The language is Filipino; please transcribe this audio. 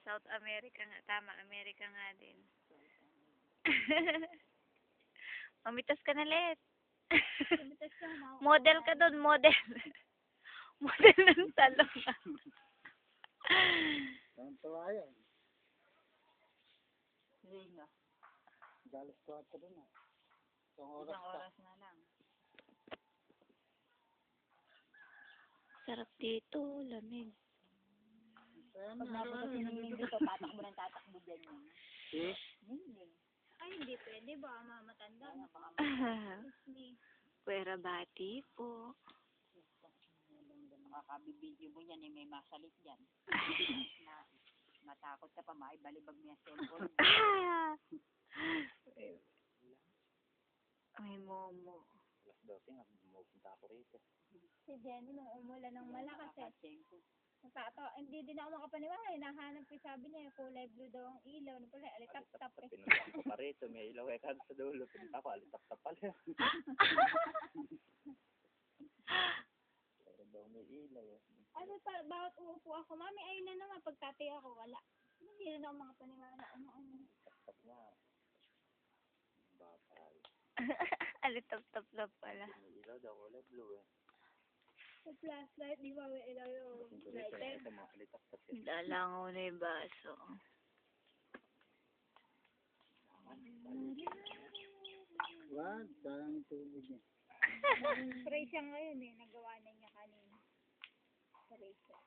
South America nga. Tama, America nga din. Mamitas ka na, Let. Model ka doon, model. Model ng talong. Ang tawa yan. Sige nga. Galas ko ato doon ah. Isang Isang oras na lang. Sarap dito, lamig. Pag napunta si Ningning dito, tatakbo ng tatakbo dyan yun. Eh? Ningning. Ay, hindi pwede. Baka mamatanda na. Pwera bati po. Makakabibidyo mo yan, may masalit dyan. Na, matakot ka pa, maibalibag niya cellphone. Ay, momo. Alas 12 nga, pumunta ako rito. Si Jenny, nung umulan ng malakas eh. Hindi din ako makapaniwala. Hinahanap ko, sabi niya, kulay blue daw ang ilaw. Ano pala, alitap-tap eh. Pinunta ko pa rito, may ilaw eh kada sa dulo. Pinunta ko, alitap-tap pala. Pero daw may ilaw eh. Ano pa, bawat uupo ako, mami, ayun na naman, pagtatay ako, wala. Hindi rin ako makapaniwala. Ano. Alitap-tap nga. Bakal. Alitap-tap lang pala. May ilaw daw, kulay blue eh. Sa flashlight, di ba, may ilaw yung lighter. Ito mga alitap-tap eh. Lalangaw na yung baso. Wag, parang tubig eh. Spray siya ngayon eh, nagawa na niya kanina. Spray siya.